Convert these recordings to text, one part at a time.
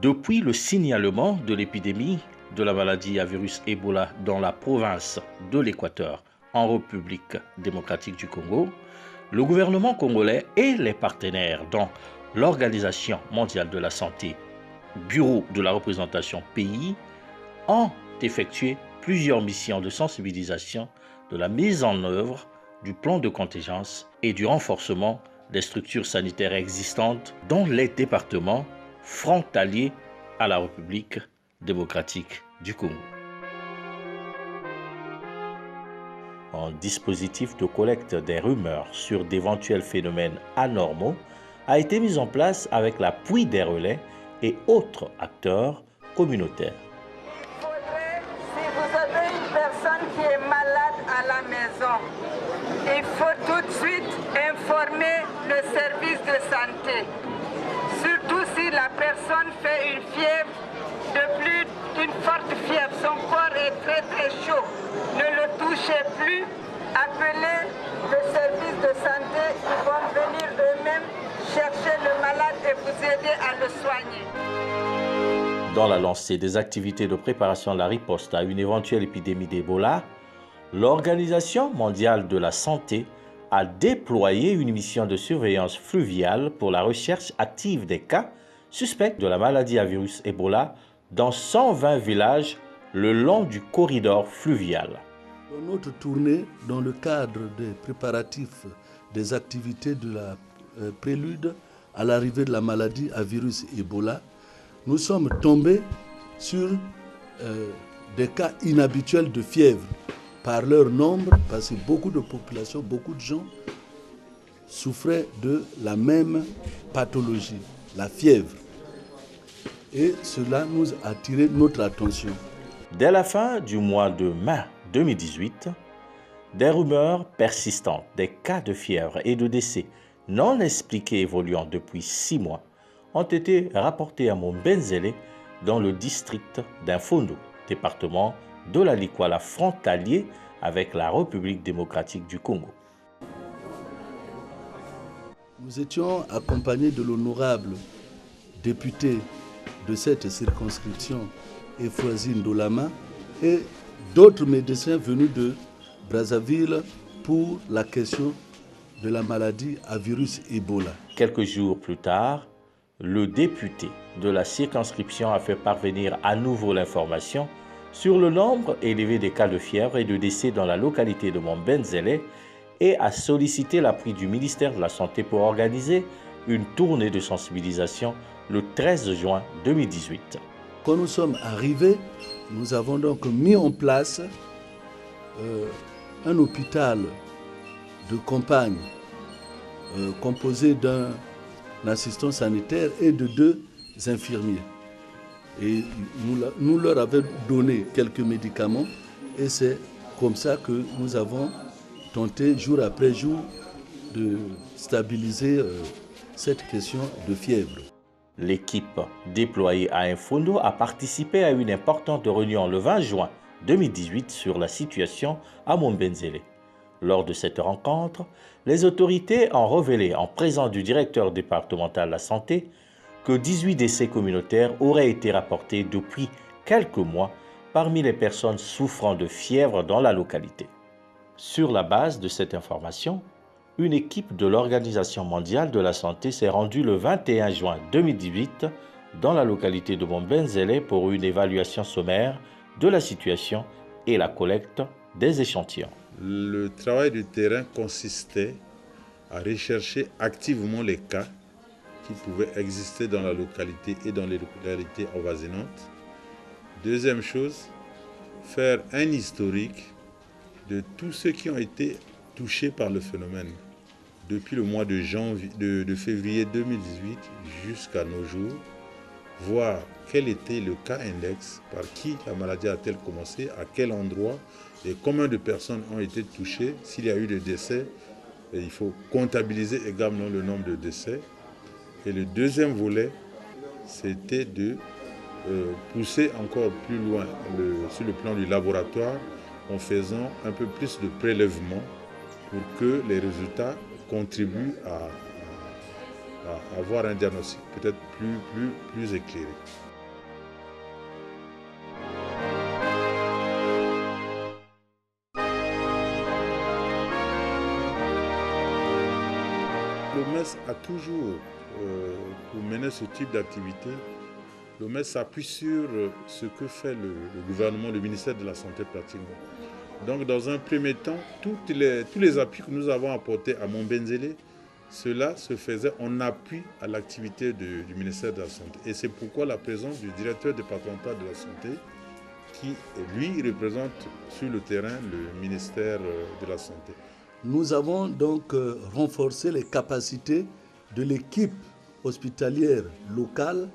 Depuis le signalement de l'épidémie de la maladie à virus Ebola dans la province de l'Équateur, en République démocratique du Congo, le gouvernement congolais et les partenaires dont l'Organisation mondiale de la santé, Bureau de la représentation pays, ont effectué plusieurs missions de sensibilisation de la mise en œuvre du plan de contingence et du renforcement des structures sanitaires existantes dans les départements frontaliers à la République démocratique du Congo. Un dispositif de collecte des rumeurs sur d'éventuels phénomènes anormaux a été mis en place avec l'appui des relais et autres acteurs communautaires. Il faudrait, si vous avez une personne qui est malade à la maison, il faut tout de suite informer le service de santé. Surtout si la personne fait une fièvre de plus d'une forte fièvre, son corps est très très chaud. Ne le touchez plus, appelez le service de santé, ils vont venir eux-mêmes chercher le malade et vous aider à le soigner. Dans la lancée des activités de préparation de la riposte à une éventuelle épidémie d'Ebola, l'Organisation mondiale de la santé a déployé une mission de surveillance fluviale pour la recherche active des cas suspects de la maladie à virus Ebola dans 120 villages le long du corridor fluvial. Dans notre tournée, dans le cadre des préparatifs des activités de la prélude à l'arrivée de la maladie à virus Ebola, nous sommes tombés sur des cas inhabituels de fièvre par leur nombre, parce que beaucoup de populations, beaucoup de gens souffraient de la même pathologie, la fièvre. Et cela nous a attiré notre attention. Dès la fin du mois de mai 2018, des rumeurs persistantes, des cas de fièvre et de décès non expliqués évoluant depuis 6 mois ont été rapportés à Mombenzele dans le district d'Infondo, département de la Likwala frontalier avec la République démocratique du Congo. Nous étions accompagnés de l'honorable député de cette circonscription, Efroazine Dolama, et d'autres médecins venus de Brazzaville pour la question de la maladie à virus Ebola. Quelques jours plus tard, le député de la circonscription a fait parvenir à nouveau l'information sur le nombre élevé des cas de fièvre et de décès dans la localité de Mombenzele et a sollicité l'appui du ministère de la Santé pour organiser une tournée de sensibilisation le 13 juin 2018. Quand nous sommes arrivés, nous avons donc mis en place un hôpital de campagne composé d'un assistant sanitaire et de 2 infirmiers. Et nous leur avons donné quelques médicaments et c'est comme ça que nous avons tenté jour après jour de stabiliser cette question de fièvre. L'équipe déployée à Infondo a participé à une importante réunion le 20 juin 2018 sur la situation à Mombenzele. Lors de cette rencontre, les autorités ont révélé en présence du directeur départemental de la santé que 18 décès communautaires auraient été rapportés depuis quelques mois parmi les personnes souffrant de fièvre dans la localité. Sur la base de cette information, une équipe de l'Organisation mondiale de la santé s'est rendue le 21 juin 2018 dans la localité de Mombenzele pour une évaluation sommaire de la situation et la collecte des échantillons. Le travail du terrain consistait à rechercher activement les cas qui pouvaient exister dans la localité et dans les localités avoisinantes. Deuxième chose, faire un historique de tous ceux qui ont été touchés par le phénomène depuis le mois de février 2018 jusqu'à nos jours, voir quel était le cas index, par qui la maladie a-t-elle commencé, à quel endroit et combien de personnes ont été touchées. S'il y a eu des décès, il faut comptabiliser également le nombre de décès. Et le deuxième volet, c'était de pousser encore plus loin sur le plan du laboratoire en faisant un peu plus de prélèvements pour que les résultats contribuent à avoir un diagnostic peut-être plus éclairé. l'OMS a toujours, pour mener ce type d'activité, l'OMS s'appuie sur ce que fait le gouvernement, le ministère de la Santé pratiquement. Donc dans un premier temps, tous les appuis que nous avons apportés à Mombenzele, cela se faisait en appui à l'activité du ministère de la Santé. Et c'est pourquoi la présence du directeur départemental de la Santé, qui lui représente sur le terrain le ministère de la Santé. Nous avons donc renforcé les capacités de l'équipe hospitalière locale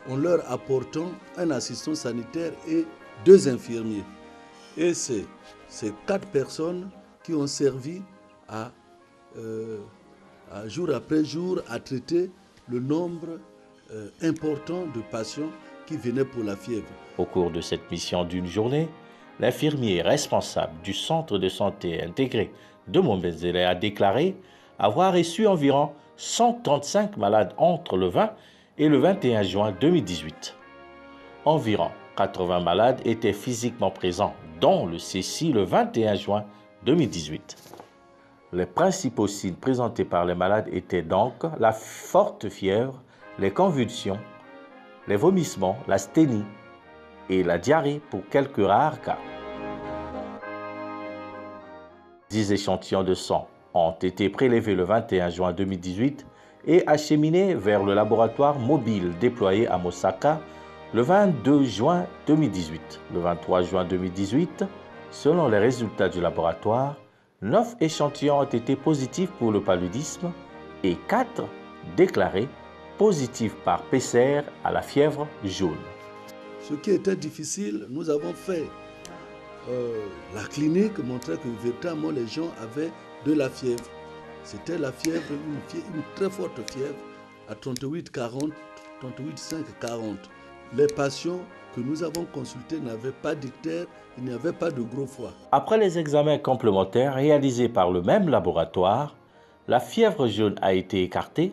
en leur apportant un assistant sanitaire et 2 infirmiers. Et c'est ces 4 personnes qui ont servi à jour après jour à traiter le nombre important de patients qui venaient pour la fièvre. Au cours de cette mission d'une journée, l'infirmier responsable du centre de santé intégré de Mombenzele a déclaré avoir reçu environ 135 malades entre le 20 et le 21 juin 2018. Environ 80 malades étaient physiquement présents dans le CECI le 21 juin 2018. Les principaux signes présentés par les malades étaient donc la forte fièvre, les convulsions, les vomissements, l'asthénie et la diarrhée pour quelques rares cas. 10 échantillons de sang ont été prélevés le 21 juin 2018 et acheminés vers le laboratoire mobile déployé à Mosaka le 22 juin 2018. Le 23 juin 2018, selon les résultats du laboratoire, 9 échantillons ont été positifs pour le paludisme et 4 déclarés positifs par PCR à la fièvre jaune. Ce qui était difficile, nous avons fait. La clinique montrait que véritablement les gens avaient de la fièvre. C'était la fièvre, une très forte fièvre à 38,40, 38,5,40. Les patients que nous avons consultés n'avaient pas d'ictère, il n'y avait pas de gros foie. Après les examens complémentaires réalisés par le même laboratoire, la fièvre jaune a été écartée.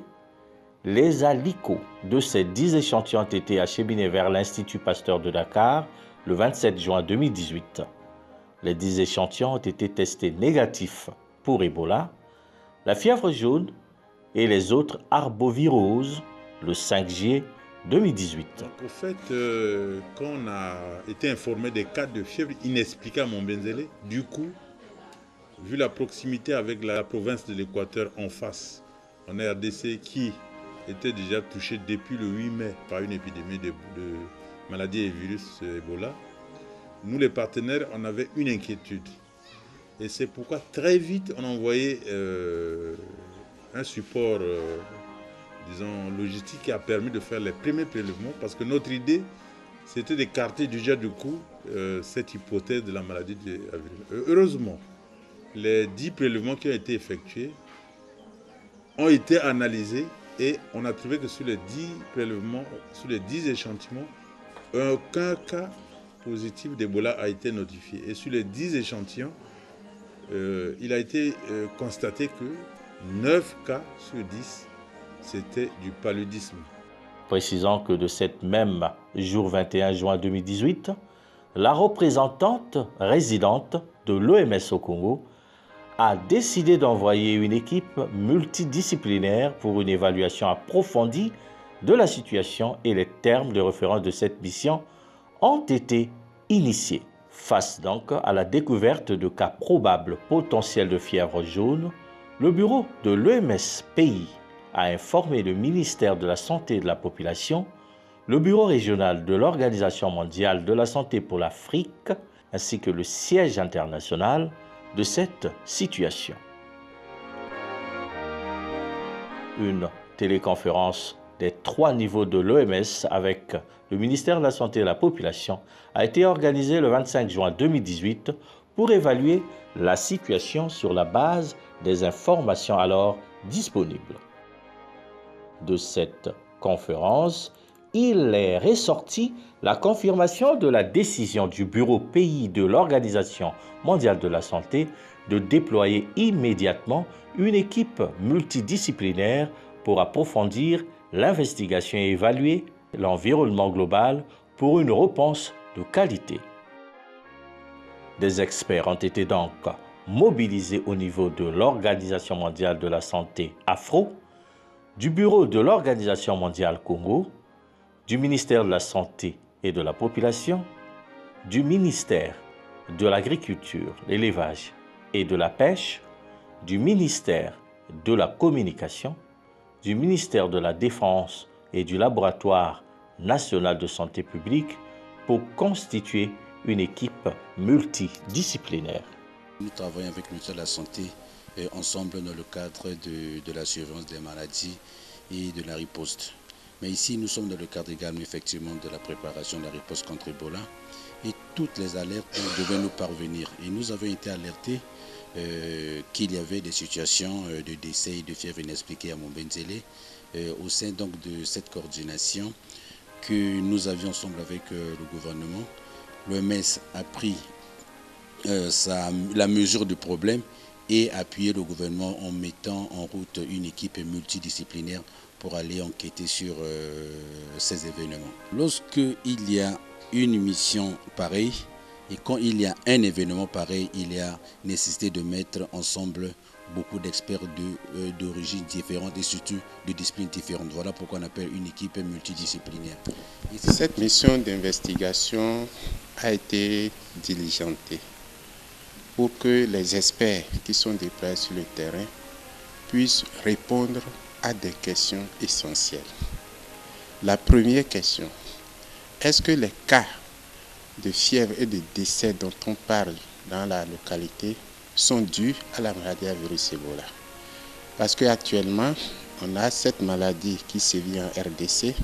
Les alicots de ces 10 échantillons ont été acheminés vers l'Institut Pasteur de Dakar le 27 juin 2018. Les 10 échantillons ont été testés négatifs pour Ebola, la fièvre jaune et les autres arboviroses le 5 juillet 2018. Donc, au fait, quand on a été informé des cas de fièvre inexpliquée à Mombenzele, du coup, vu la proximité avec la province de l'Équateur en face, en RDC qui était déjà touchée depuis le 8 mai par une épidémie de maladie et virus Ebola, nous les partenaires, on avait une inquiétude. Et c'est pourquoi très vite, on a envoyé un support disons, logistique qui a permis de faire les premiers prélèvements parce que notre idée, c'était d'écarter déjà du coup cette hypothèse de la maladie de la virus. Heureusement, les 10 prélèvements qui ont été effectués ont été analysés et on a trouvé que sur les 10 prélèvements, sur les 10 échantillons, aucun cas positif d'Ebola a été notifié. Et sur les 10 échantillons, il a été constaté que 9 cas sur 10, c'était du paludisme. Précisant que de cette même jour 21 juin 2018, la représentante résidente de l'OMS au Congo a décidé d'envoyer une équipe multidisciplinaire pour une évaluation approfondie de la situation et les termes de référence de cette mission ont été initiés. Face donc à la découverte de cas probables potentiels de fièvre jaune, le bureau de l'OMS pays a informé le ministère de la Santé et de la Population, le bureau régional de l'Organisation mondiale de la santé pour l'Afrique, ainsi que le siège international de cette situation. Une téléconférence des 3 niveaux de l'OMS avec le ministère de la Santé et de la Population a été organisée le 25 juin 2018 pour évaluer la situation sur la base des informations alors disponibles. De cette conférence, il est ressorti la confirmation de la décision du bureau pays de l'Organisation mondiale de la santé de déployer immédiatement une équipe multidisciplinaire pour approfondir l'investigation et évaluer l'environnement global pour une réponse de qualité. Des experts ont été donc mobilisés au niveau de l'Organisation mondiale de la santé Afro, du Bureau de l'Organisation mondiale Congo, du ministère de la Santé et de la Population, du ministère de l'Agriculture, l'Élevage et de la Pêche, du ministère de la Communication, du ministère de la Défense et du Laboratoire national de santé publique pour constituer une équipe multidisciplinaire. Nous travaillons avec le ministère de la Santé ensemble dans le cadre de la surveillance des maladies et de la riposte. Mais ici, nous sommes dans le cadre également effectivement de la préparation de la riposte contre Ebola et toutes les alertes devaient nous parvenir. Et nous avons été alertés qu'il y avait des situations de décès et de fièvre inexpliquée à Mombenzele au sein donc de cette coordination que nous avions ensemble avec le gouvernement. L'OMS a pris la mesure du problème et appuyé le gouvernement en mettant en route une équipe multidisciplinaire pour aller enquêter sur ces événements. Lorsqu'il y a une mission pareille et quand il y a un événement pareil, il y a nécessité de mettre ensemble beaucoup d'experts d'origine différentes et surtout de disciplines différentes. Voilà pourquoi on appelle une équipe multidisciplinaire. Cette mission d'investigation a été diligentée pour que les experts qui sont déployés sur le terrain puissent répondre à des questions essentielles. La première question, est-ce que les cas de fièvre et de décès dont on parle dans la localité sont dus à la maladie à virus Ebola? Parce qu'actuellement, on a cette maladie qui sévit en RDC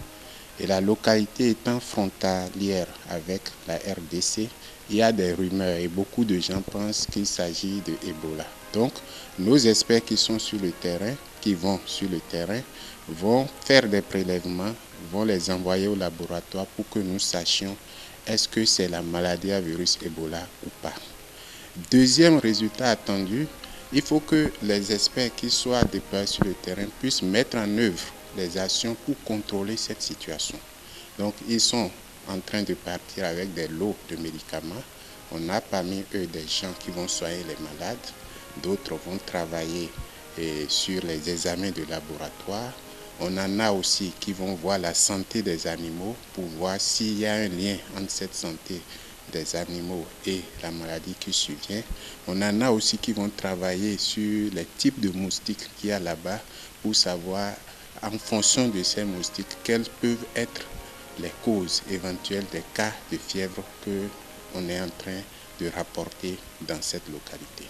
et la localité étant frontalière avec la RDC, il y a des rumeurs et beaucoup de gens pensent qu'il s'agit de Ebola. Donc, nos experts qui sont sur le terrain, qui vont sur le terrain, vont faire des prélèvements, vont les envoyer au laboratoire pour que nous sachions est-ce que c'est la maladie à virus Ebola ou pas. Deuxième résultat attendu, il faut que les experts qui soient déployés sur le terrain puissent mettre en œuvre les actions pour contrôler cette situation. Donc, ils sont en train de partir avec des lots de médicaments. On a parmi eux des gens qui vont soigner les malades, d'autres vont travailler sur les examens de laboratoire. On en a aussi qui vont voir la santé des animaux pour voir s'il y a un lien entre cette santé des animaux et la maladie qui survient. On en a aussi qui vont travailler sur les types de moustiques qu'il y a là-bas pour savoir en fonction de ces moustiques quelles peuvent être les causes éventuelles des cas de fièvre qu'on est en train de rapporter dans cette localité.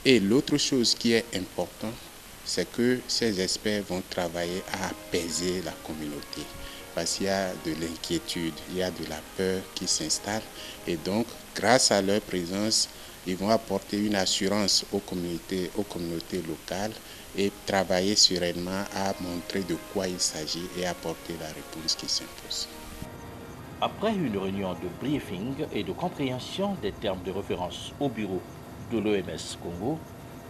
Et l'autre chose qui est importante, c'est que ces experts vont travailler à apaiser la communauté. Parce qu'il y a de l'inquiétude, il y a de la peur qui s'installe. Et donc, grâce à leur présence, ils vont apporter une assurance aux communautés locales et travailler sereinement à montrer de quoi il s'agit et apporter la réponse qui s'impose. Après une réunion de briefing et de compréhension des termes de référence au bureau de l'OMS Congo,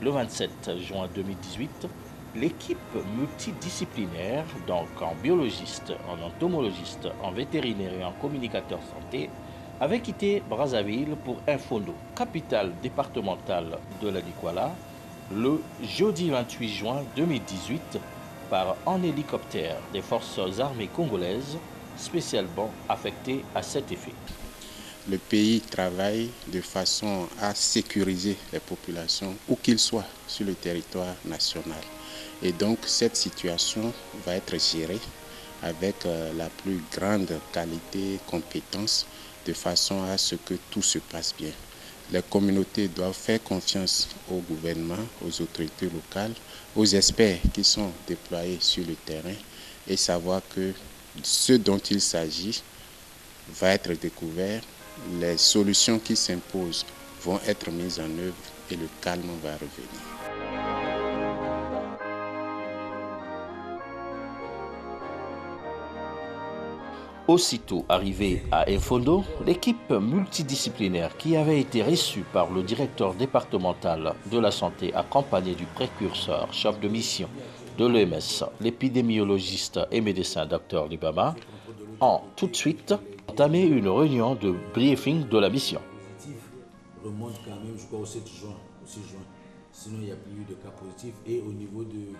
le 27 juin 2018, l'équipe multidisciplinaire, donc en biologiste, en entomologiste, en vétérinaire et en communicateur santé, avait quitté Brazzaville pour Infondo, capitale départementale de la Nikwala, le jeudi 28 juin 2018 par un hélicoptère des forces armées congolaises spécialement affectées à cet effet. Le pays travaille de façon à sécuriser les populations où qu'ils soient sur le territoire national. Et donc cette situation va être gérée avec la plus grande qualité et compétence de façon à ce que tout se passe bien. Les communautés doivent faire confiance au gouvernement, aux autorités locales, aux experts qui sont déployés sur le terrain et savoir que ce dont il s'agit va être découvert, les solutions qui s'imposent vont être mises en œuvre et le calme va revenir. Aussitôt arrivée à Infondo, l'équipe multidisciplinaire qui avait été reçue par le directeur départemental de la santé accompagné du précurseur chef de mission de l'OMS, l'épidémiologiste et médecin Dr Libama, ont tout de suite entamé une réunion de briefing de la mission. remonte quand même, je crois, au 7 juin, au 6 juin. Sinon, il n'y a plus eu de cas positifs. Et au niveau de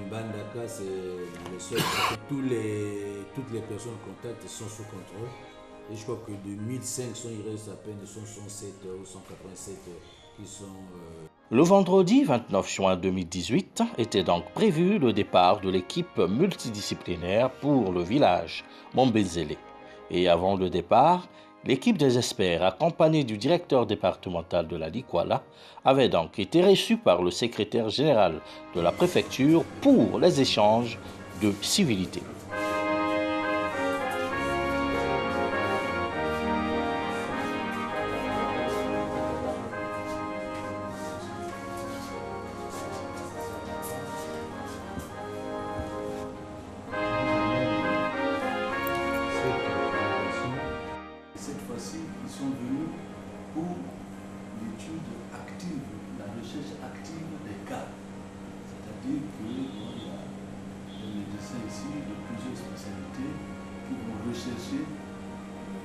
Mbandaka, c'est le seul. Toutes les personnes contacts sont sous contrôle. Et je crois que de 1500, il reste à peine 167 ou 187 qui sont... Le vendredi 29 juin 2018 était donc prévu le départ de l'équipe multidisciplinaire pour le village Mombenzele. Et avant le départ, l'équipe des experts, accompagnée du directeur départemental de la Likwala, avait donc été reçue par le secrétaire général de la préfecture pour les échanges de civilité. Cette fois-ci, ils sont venus pour l'étude active, la recherche active des cas. C'est-à-dire qu'il y a des médecins ici de plusieurs spécialités qui vont rechercher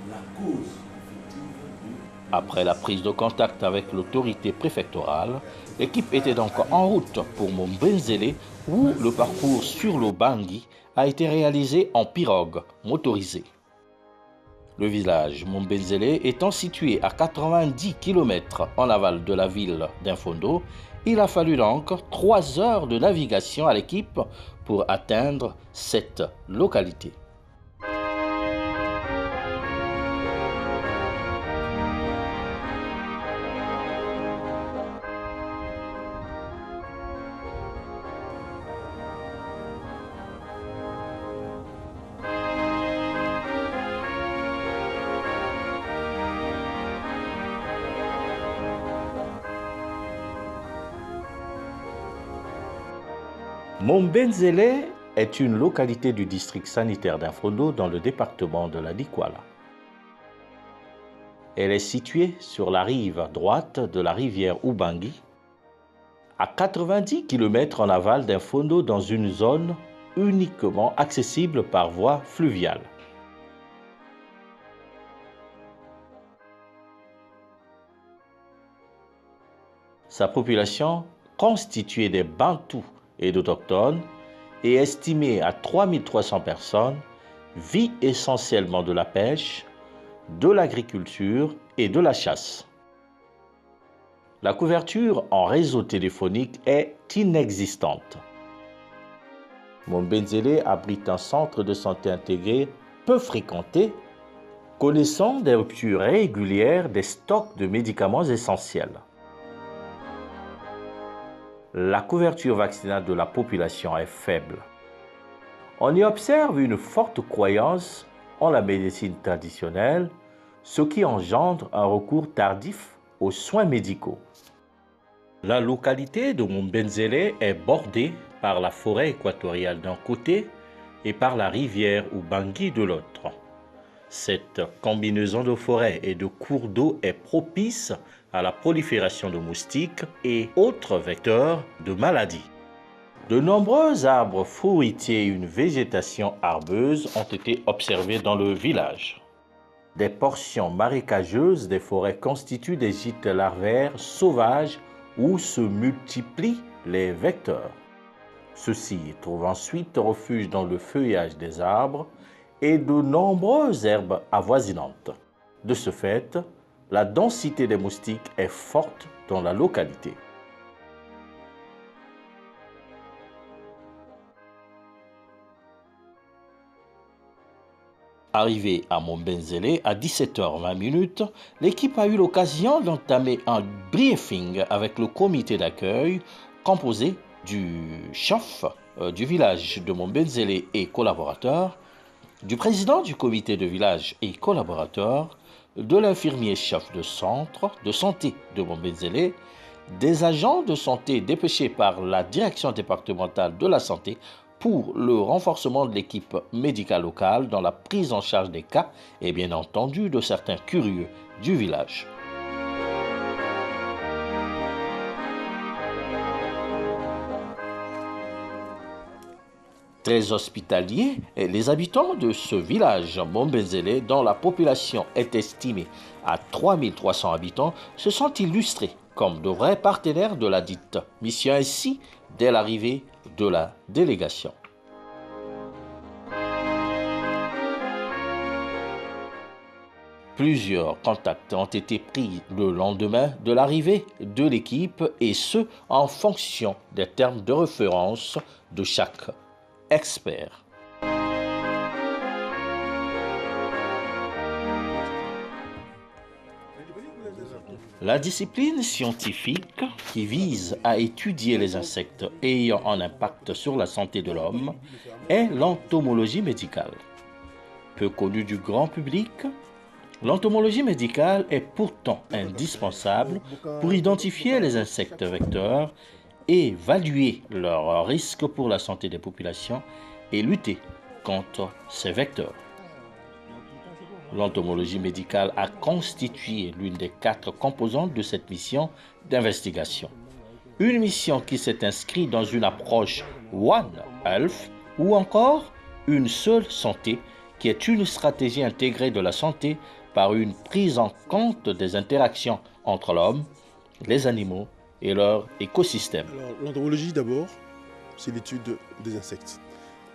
la cause effective de... Après la prise de contact avec l'autorité préfectorale, l'équipe était donc en route pour Mombenzele où le parcours sur le Bangui a été réalisé en pirogue motorisée. Le village Mombenzele étant situé à 90 km en aval de la ville d'Infondo, il a fallu donc 3 heures de navigation à l'équipe pour atteindre cette localité. Mombenzele est une localité du district sanitaire d'Infondo dans le département de la Likwala. Elle est située sur la rive droite de la rivière Ubangi, à 90 km en aval d'Infondo dans une zone uniquement accessible par voie fluviale. Sa population, constituée des Bantous et d'Autochtones, et estimée à 3300 personnes, vit essentiellement de la pêche, de l'agriculture et de la chasse. La couverture en réseau téléphonique est inexistante. Mombenzele abrite un centre de santé intégré peu fréquenté, connaissant des ruptures régulières des stocks de médicaments essentiels. La couverture vaccinale de la population est faible. On y observe une forte croyance en la médecine traditionnelle, ce qui engendre un recours tardif aux soins médicaux. La localité de Mombenzele est bordée par la forêt équatoriale d'un côté et par la rivière Ubangi de l'autre. Cette combinaison de forêts et de cours d'eau est propice à la prolifération de moustiques et autres vecteurs de maladies. De nombreux arbres fruitiers et une végétation herbeuse ont été observés dans le village. Des portions marécageuses des forêts constituent des gîtes larvaires sauvages où se multiplient les vecteurs. Ceux-ci trouvent ensuite refuge dans le feuillage des arbres et de nombreuses herbes avoisinantes. De ce fait, la densité des moustiques est forte dans la localité. Arrivé à Mombenzele à 17h20, l'équipe a eu l'occasion d'entamer un briefing avec le comité d'accueil composé du chef du village de Mombenzele et collaborateurs, du président du comité de village et collaborateurs, de l'infirmier chef de centre de santé de Mombenzele, des agents de santé dépêchés par la direction départementale de la santé pour le renforcement de l'équipe médicale locale dans la prise en charge des cas et bien entendu de certains curieux du village. Très hospitaliers, les habitants de ce village Mombenzele, dont la population est estimée à 3300 habitants, se sont illustrés comme de vrais partenaires de la dite mission ainsi dès l'arrivée de la délégation. Plusieurs contacts ont été pris le lendemain de l'arrivée de l'équipe et ce en fonction des termes de référence de chaque expert. La discipline scientifique qui vise à étudier les insectes ayant un impact sur la santé de l'homme est l'entomologie médicale. Peu connue du grand public, l'entomologie médicale est pourtant indispensable pour identifier les insectes vecteurs, évaluer leurs risques pour la santé des populations et lutter contre ces vecteurs. L'entomologie médicale a constitué l'une des 4 composantes de cette mission d'investigation. Une mission qui s'est inscrite dans une approche One Health ou encore une seule santé qui est une stratégie intégrée de la santé par une prise en compte des interactions entre l'homme, les animaux et leur écosystème. L'entomologie d'abord, c'est l'étude des insectes.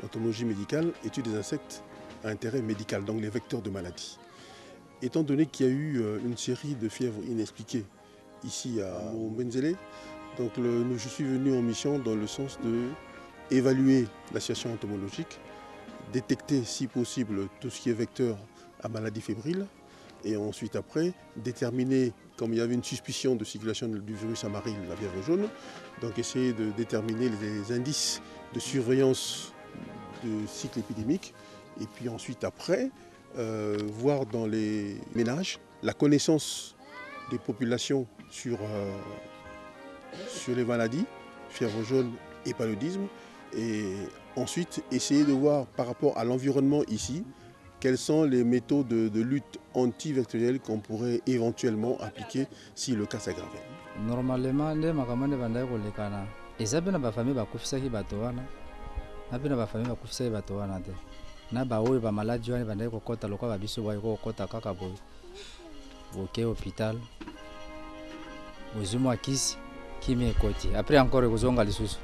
L'entomologie médicale, étude des insectes à intérêt médical, donc les vecteurs de maladies. Étant donné qu'il y a eu une série de fièvres inexpliquées ici à Mombenzele, donc je suis venu en mission dans le sens d'évaluer la situation entomologique, détecter si possible tout ce qui est vecteur à maladie fébrile, et ensuite après déterminer, comme il y avait une suspicion de circulation du virus amaril, la fièvre jaune, donc essayer de déterminer les indices de surveillance de cycle épidémique, et puis ensuite après voir dans les ménages la connaissance des populations sur les maladies, fièvre jaune et paludisme, et ensuite essayer de voir par rapport à l'environnement ici, quelles sont les méthodes de lutte antivectorielle qu'on pourrait éventuellement appliquer si le cas s'aggravait. Normalement, les makamane bandai kolekana. Ezabe na bafamille bakufisaki bato wana. Nabe na bafamille bakufisaki bato wana te. Na ba oyo ba maladi wana bandai kokota lokwa ba biso boy kokota kaka boy. Boke hôpital. Ozumo akisi kimi ekoti. Après encore kozonga lisusu.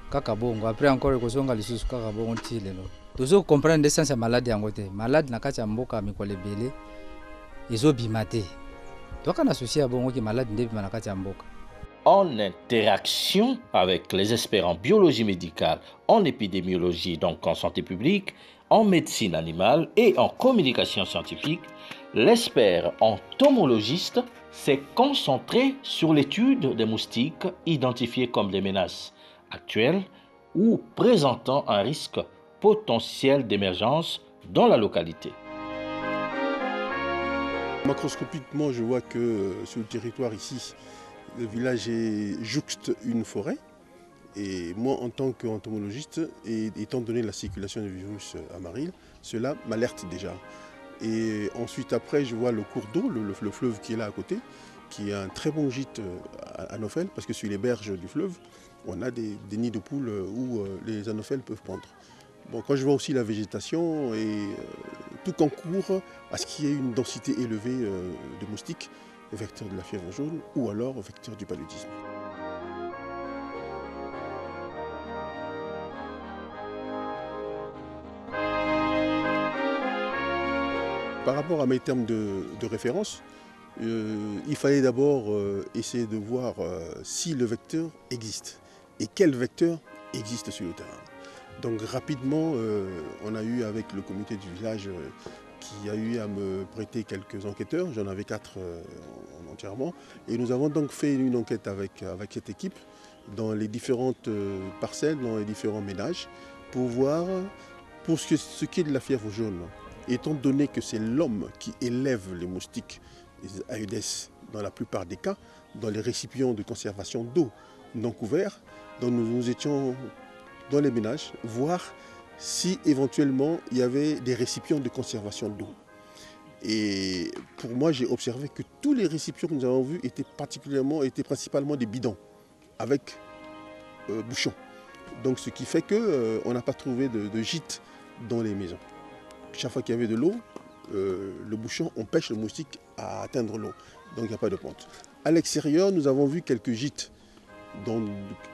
Kaka bongo, après encore kozonga lisusu kaka bongo tilelo. Tozo comprendre l'essence ya malade yango te. Malade na kati ya mboka mikolo ebele ezobima te. Toka na souci ya bongo ki malade ndebima na kati ya mboka. En interaction avec les experts en biologie médicale, en épidémiologie, donc en santé publique, en médecine animale et en communication scientifique, l'expert entomologiste s'est concentré sur l'étude des moustiques identifiés comme des menaces actuelles ou présentant un risque potentiel d'émergence dans la localité. Macroscopiquement, je vois que sur le territoire ici, le village jouxte une forêt. Et moi, en tant qu'entomologiste, et étant donné la circulation du virus amaril, cela m'alerte déjà. Et ensuite, après, je vois le cours d'eau, le fleuve qui est là à côté, qui est un très bon gîte anophèle, parce que sur les berges du fleuve, on a des nids de poules où les anophèles peuvent pondre. Bon, quand je vois aussi la végétation, et tout concourt à ce qu'il y ait une densité élevée de moustiques, vecteurs de la fièvre jaune ou alors vecteurs du paludisme. Par rapport à mes termes de référence, il fallait d'abord essayer de voir si le vecteur existe et quel vecteur existe sur le terrain. Donc rapidement, on a eu avec le comité du village qui a eu à me prêter quelques enquêteurs, j'en avais 4 entièrement, et nous avons donc fait une enquête avec cette équipe dans les différentes parcelles, dans les différents ménages, pour voir pour ce qui est de la fièvre jaune. Étant donné que c'est l'homme qui élève les moustiques, les Aedes, dans la plupart des cas, dans les récipients de conservation d'eau non couverts, donc nous étions dans les ménages, voir si éventuellement il y avait des récipients de conservation d'eau. Et pour moi, j'ai observé que tous les récipients que nous avons vus étaient principalement des bidons avec bouchons. Donc ce qui fait qu'on n'a pas trouvé de gîte dans les maisons. Chaque fois qu'il y avait de l'eau, le bouchon empêche le moustique à atteindre l'eau. Donc il n'y a pas de ponte. À l'extérieur, nous avons vu quelques gîtes dont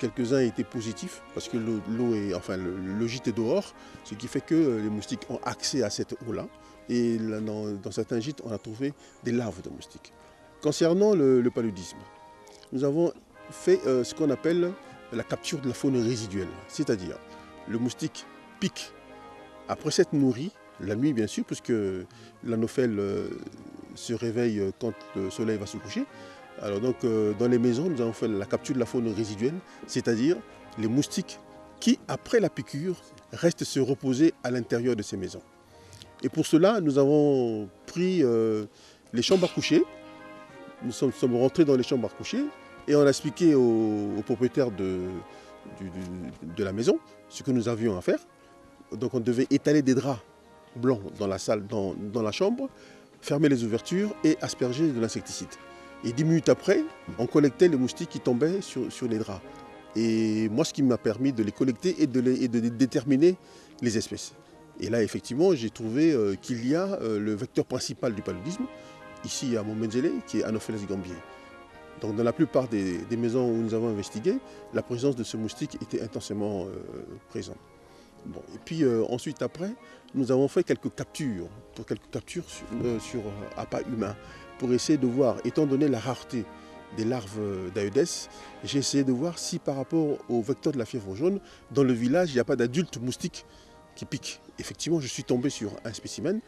quelques-uns étaient positifs parce que le gîte est dehors, ce qui fait que les moustiques ont accès à cette eau-là. Et dans certains gîtes, on a trouvé des larves de moustiques. Concernant le paludisme, nous avons fait ce qu'on appelle la capture de la faune résiduelle. C'est-à-dire, le moustique pique après s'être nourri, la nuit bien sûr, puisque l'anophèle se réveille quand le soleil va se coucher. Alors donc, dans les maisons, nous avons fait la capture de la faune résiduelle, c'est-à-dire les moustiques qui, après la piqûre, restent se reposer à l'intérieur de ces maisons. Et pour cela, nous avons pris les chambres à coucher. Nous sommes rentrés dans les chambres à coucher et on a expliqué aux propriétaires de la maison ce que nous avions à faire. Donc on devait étaler des draps blancs dans la salle, dans la chambre, fermer les ouvertures et asperger de l'insecticide. Et 10 minutes après, on collectait les moustiques qui tombaient sur les draps. Et moi, ce qui m'a permis de les collecter et de déterminer les espèces. Et là, effectivement, j'ai trouvé qu'il y a le vecteur principal du paludisme, ici à Mombenzele, qui est Anopheles gambier. Donc dans la plupart des maisons où nous avons investigué, la présence de ce moustique était intensément présente. Bon, et puis ensuite après, nous avons fait quelques captures sur appât humain pour essayer de voir, étant donné la rareté des larves d'Aedes, j'ai essayé de voir si par rapport au vecteur de la fièvre jaune, dans le village, il n'y a pas d'adultes moustiques qui piquent. Effectivement, je suis tombé sur un spécimen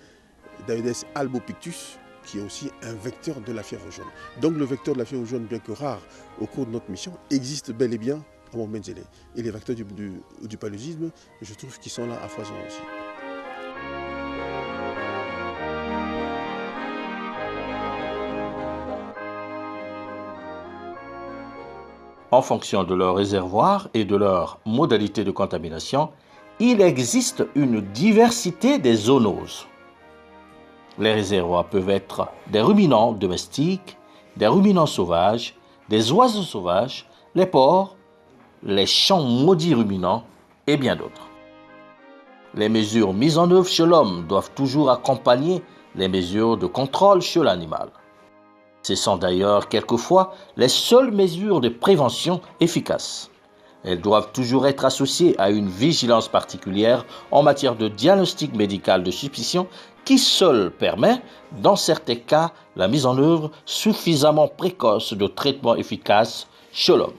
d'Aedes albopictus, qui est aussi un vecteur de la fièvre jaune. Donc le vecteur de la fièvre jaune, bien que rare au cours de notre mission, existe bel et bien à Mombenzele. Et les vecteurs du paludisme, je trouve qu'ils sont là à foison aussi. En fonction de leur réservoir et de leur modalité de contamination, il existe une diversité des zoonoses. Les réservoirs peuvent être des ruminants domestiques, des ruminants sauvages, des oiseaux sauvages, les porcs, les champs maudits ruminants et bien d'autres. Les mesures mises en œuvre chez l'homme doivent toujours accompagner les mesures de contrôle chez l'animal. Ce sont d'ailleurs quelquefois les seules mesures de prévention efficaces. Elles doivent toujours être associées à une vigilance particulière en matière de diagnostic médical de suspicion qui seul permet, dans certains cas, la mise en œuvre suffisamment précoce de traitements efficaces chez l'homme.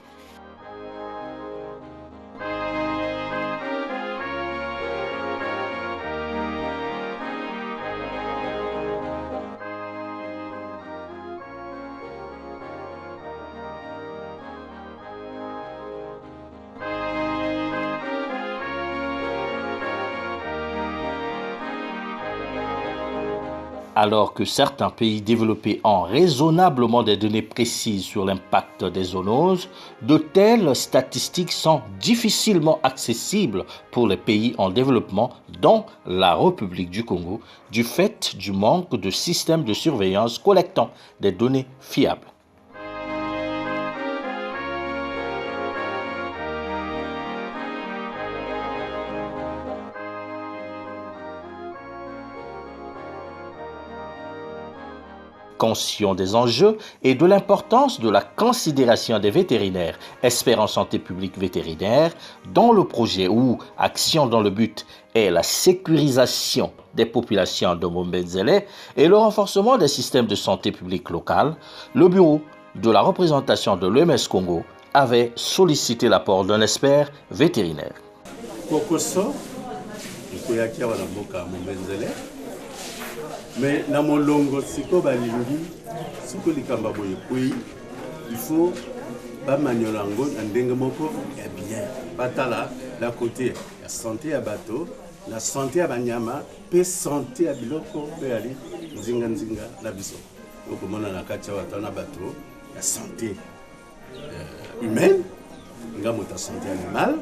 Alors que certains pays développés ont raisonnablement des données précises sur l'impact des zoonoses, de telles statistiques sont difficilement accessibles pour les pays en développement, dont la République du Congo, du fait du manque de systèmes de surveillance collectant des données fiables. Conscient des enjeux et de l'importance de la considération des vétérinaires espérant santé publique vétérinaire dans le projet où action dans le but est la sécurisation des populations de Mombenzele et le renforcement des systèmes de santé publique locale, le bureau de la représentation de l'OMS Congo avait sollicité l'apport d'un expert vétérinaire. Mais dans mon longo siko balingi siko likamba boye oui il faut pas manyolango ndenge moko ya bien batala la côté la santé ya bateau la santé ya banyama pe santé ya biloko pe ali nzinga na biso donc mona na katia watana bateau la santé humaine ngamo ta santé animale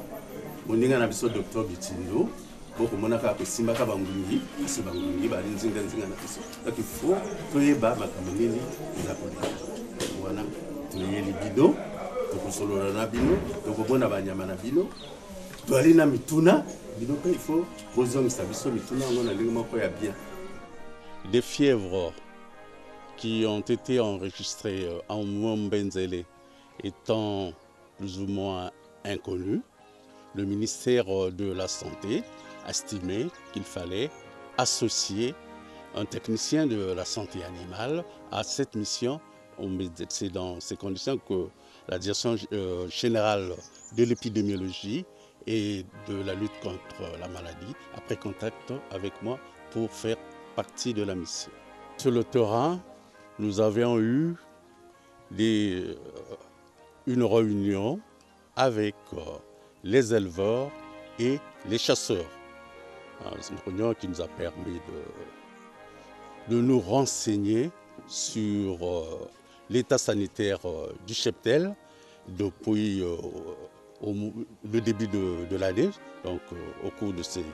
moninga na biso docteur Bitindo beaucoup mon affaire que simba ka bangungi kasi bangungi ba nzinga na biso donc il faut toyeba makamoni za koleka wana toye libido to kosolola na bino to komona banyama na bino toali na mituna binoka il faut bozongisa biso mituna yango na ndenge moko ya bien. Des fièvres qui ont été enregistrées en Mouambenzele étant plus ou moins inconnues, le ministère de la Santé a estimé qu'il fallait associer un technicien de la santé animale à cette mission. C'est dans ces conditions que la Direction générale de l'épidémiologie et de la lutte contre la maladie a pris contact avec moi pour faire partie de la mission. Sur le terrain, nous avions eu une réunion avec les éleveurs et les chasseurs. C'est une réunion qui nous a permis de nous renseigner sur l'état sanitaire du cheptel depuis le début de l'année, donc au cours de ces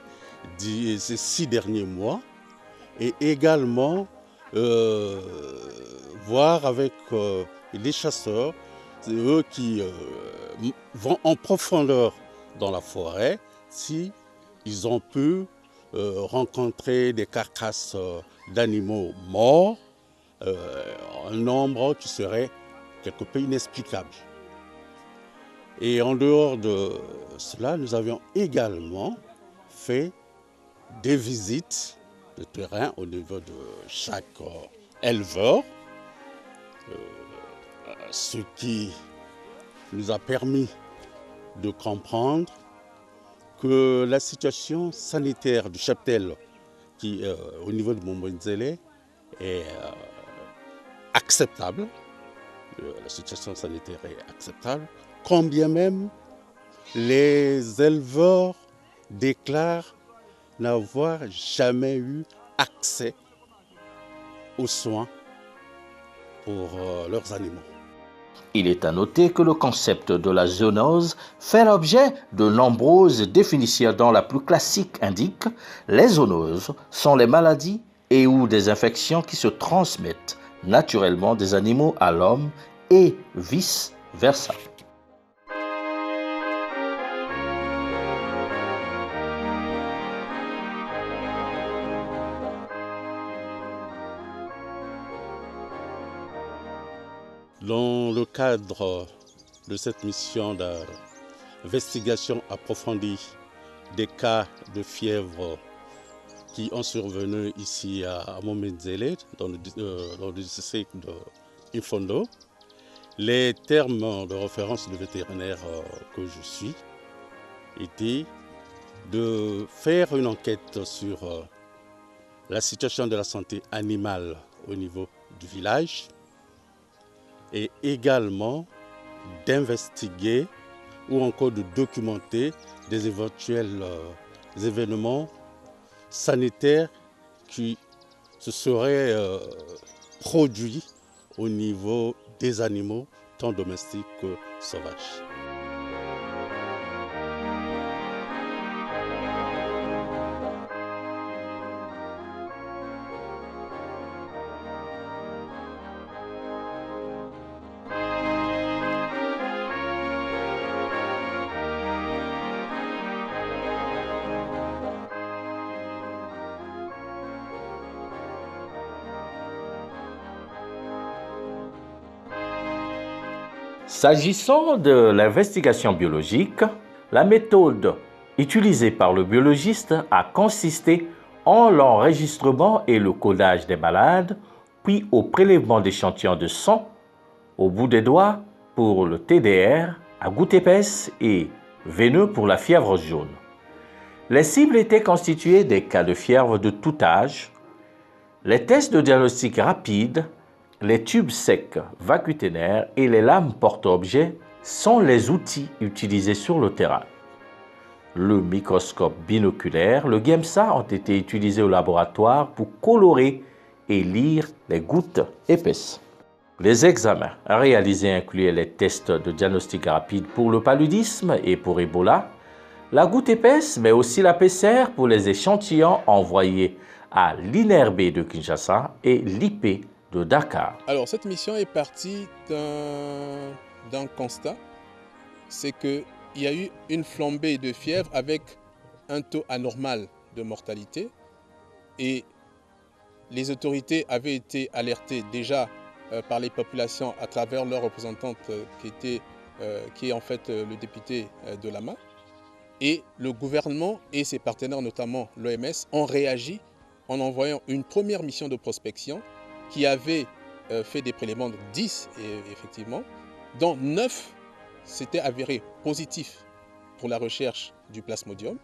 6 derniers mois, et également voir avec les chasseurs, c'est eux qui vont en profondeur dans la forêt, si ils ont pu rencontrer des carcasses d'animaux morts, un nombre qui serait quelque peu inexplicable. Et en dehors de cela, nous avions également fait des visites de terrain au niveau de chaque éleveur, ce qui nous a permis de comprendre que la situation sanitaire du cheptel qui au niveau de Mouambenzele est acceptable. La situation sanitaire est acceptable, quand bien même les éleveurs déclarent n'avoir jamais eu accès aux soins pour leurs animaux. Il est à noter que le concept de la zoonose fait l'objet de nombreuses définitions dont la plus classique indique les zoonoses sont les maladies et ou des infections qui se transmettent naturellement des animaux à l'homme et vice-versa. Dans le cadre de cette mission d'investigation approfondie des cas de fièvre qui ont survenu ici à Mouambenzele, dans le district de Imfondo, les termes de référence de vétérinaire que je suis étaient de faire une enquête sur la situation de la santé animale au niveau du village, et également d'investiguer ou encore de documenter des éventuels événements sanitaires qui se seraient produits au niveau des animaux, tant domestiques que sauvages. S'agissant de l'investigation biologique, la méthode utilisée par le biologiste a consisté en l'enregistrement et le codage des malades, puis au prélèvement d'échantillons de sang au bout des doigts pour le TDR, à goutte épaisse et veineux pour la fièvre jaune. Les cibles étaient constituées des cas de fièvre de tout âge, les tests de diagnostic rapide, les tubes secs vacuténaires et les lames porte-objets sont les outils utilisés sur le terrain. Le microscope binoculaire, le GEMSA ont été utilisés au laboratoire pour colorer et lire les gouttes épaisses. Les examens réalisés incluaient les tests de diagnostic rapide pour le paludisme et pour Ebola, la goutte épaisse, mais aussi la PCR pour les échantillons envoyés à l'INRB de Kinshasa et l'IP de Dakar. Alors, cette mission est partie d'un constat, c'est que il y a eu une flambée de fièvre avec un taux anormal de mortalité et les autorités avaient été alertées déjà par les populations à travers leur représentante qui est en fait le député de Lama. Et le gouvernement et ses partenaires, notamment l'OMS, ont réagi en envoyant une première mission de prospection qui avait fait des prélèvements de 10, effectivement, dont 9 s'étaient avérés positifs pour la recherche du plasmodium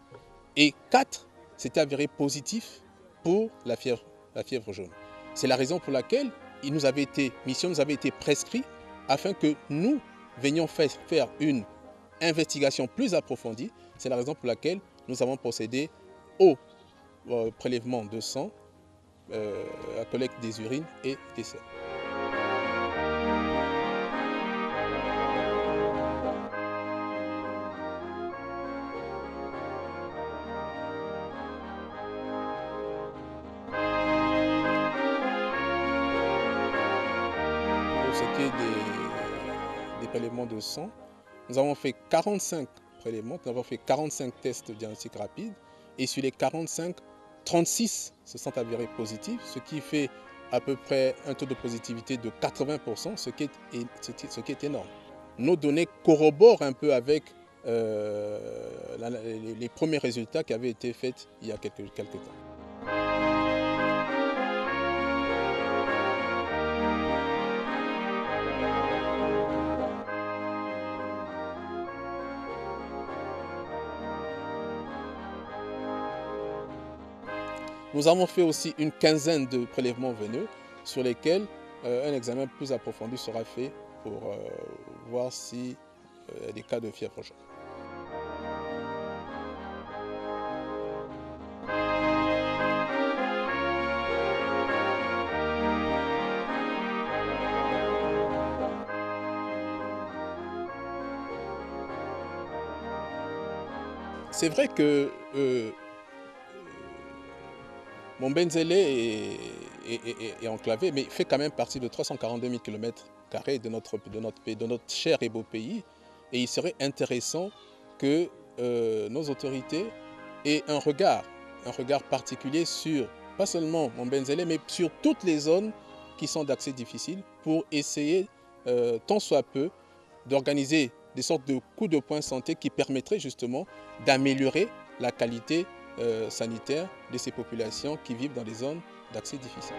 et 4 s'étaient avérés positifs pour la fièvre jaune. C'est la raison pour laquelle mission nous avait été prescrite afin que nous venions faire une investigation plus approfondie. C'est la raison pour laquelle nous avons procédé au prélèvement de sang, à la collecte des urines et des selles. Pour ce qui est des prélèvements de sang, nous avons fait 45 prélèvements, nous avons fait 45 tests de diagnostic rapide et sur les 45, 36 se sont avérés positifs, ce qui fait à peu près un taux de positivité de 80%, ce qui est énorme. Nos données corroborent un peu avec les premiers résultats qui avaient été faits il y a quelques temps. Nous avons fait aussi une quinzaine de prélèvements veineux sur lesquels un examen plus approfondi sera fait pour voir s'il y a des cas de fièvre jaune. C'est vrai que Mombenzele est enclavé, mais fait quand même partie de 342 000 km² de notre cher et beau pays. Et il serait intéressant que nos autorités aient un regard particulier sur, pas seulement Mombenzele, mais sur toutes les zones qui sont d'accès difficile pour essayer, tant soit peu, d'organiser des sortes de coups de poing santé qui permettraient justement d'améliorer la qualité sanitaire de ces populations qui vivent dans des zones d'accès difficile.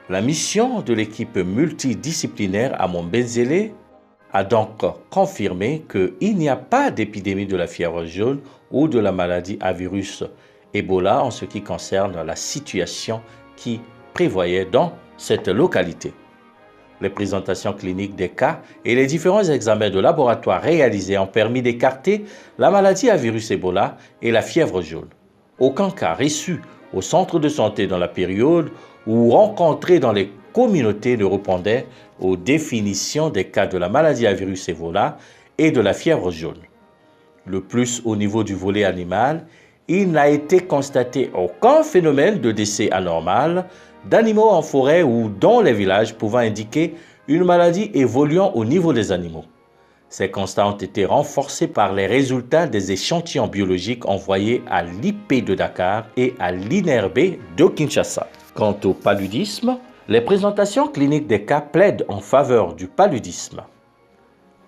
La mission de l'équipe multidisciplinaire à Mombenzele a donc confirmé qu'il n'y a pas d'épidémie de la fièvre jaune ou de la maladie à virus Ebola en ce qui concerne la situation qui prévoyait dans cette localité. Les présentations cliniques des cas et les différents examens de laboratoire réalisés ont permis d'écarter la maladie à virus Ebola et la fièvre jaune. Aucun cas reçu au centre de santé dans la période ou rencontrés dans les communautés ne répondait aux définitions des cas de la maladie à virus Ebola et de la fièvre jaune. Le plus au niveau du volet animal, il n'a été constaté aucun phénomène de décès anormal d'animaux en forêt ou dans les villages pouvant indiquer une maladie évoluant au niveau des animaux. Ces constats ont été renforcés par les résultats des échantillons biologiques envoyés à l'IP de Dakar et à l'INRB de Kinshasa. Quant au paludisme, les présentations cliniques des cas plaident en faveur du paludisme.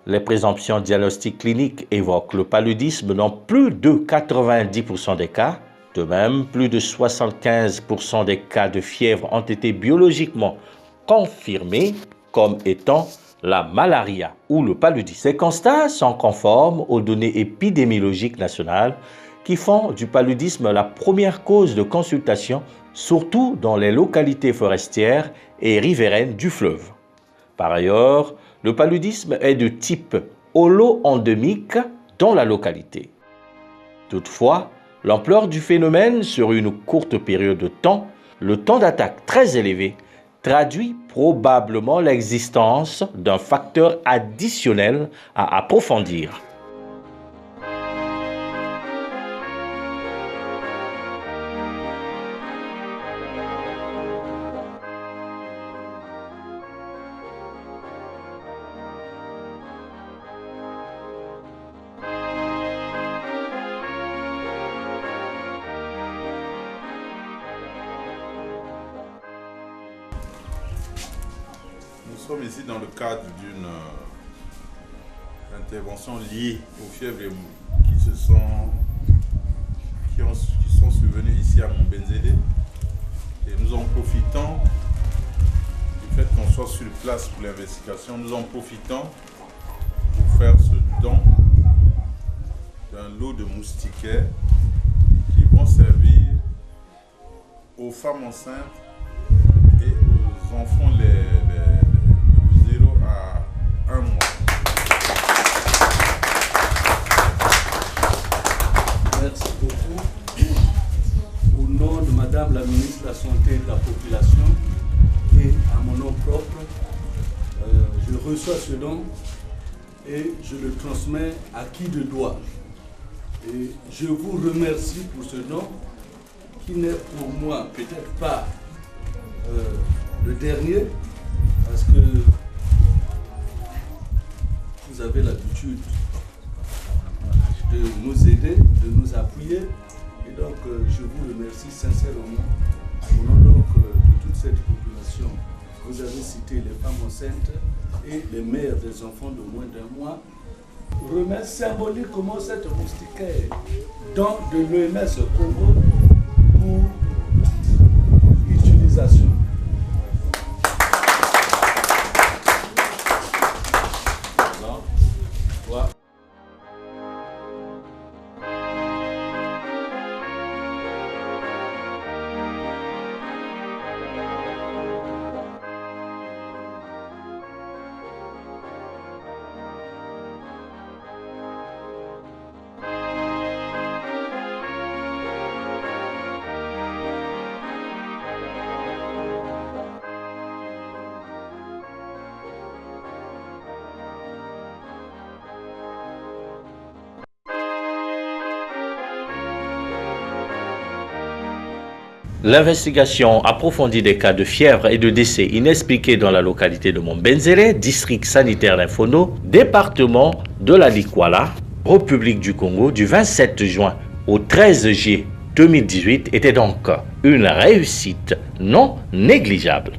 Les présomptions diagnostiques cliniques évoquent le paludisme dans plus de 90% des cas. De même, plus de 75% des cas de fièvre ont été biologiquement confirmés comme étant la malaria ou le paludisme. Ces constats sont conformes aux données épidémiologiques nationales qui font du paludisme la première cause de consultation, surtout dans les localités forestières et riveraines du fleuve. Par ailleurs, le paludisme est de type holo-endémique dans la localité. Toutefois, L'ampleur du phénomène sur une courte période de temps, le temps d'attaque très élevé, traduit probablement l'existence d'un facteur additionnel à approfondir. Nous sommes ici dans le cadre d'une intervention liée aux fièvres qui sont survenues ici à Mombenzele. Et nous en profitons du fait qu'on soit sur place pour l'investigation, nous en profitons pour faire ce don d'un lot de moustiquaires qui vont servir aux femmes enceintes et aux enfants de 0 à 1 mois. Merci beaucoup. Au nom de Madame la ministre de la Santé et de la Population et à mon nom propre, je reçois ce don et je le transmets à qui de droit. Et je vous remercie pour ce don qui n'est pour moi peut-être pas le dernier, parce que vous avez l'habitude de nous aider, de nous appuyer. Et donc, je vous remercie sincèrement au nom donc, de toute cette population. Vous avez cité les femmes enceintes et les mères des enfants de moins d'1 mois. Remet symboliquement cette moustiquaire dans de l'OMS Congo pour utilisation. L'investigation approfondie des cas de fièvre et de décès inexpliqués dans la localité de Mombenzele, district sanitaire d'Infondo, département de la Likwala, République du Congo, du 27 juin au 13 juillet 2018 était donc une réussite non négligeable.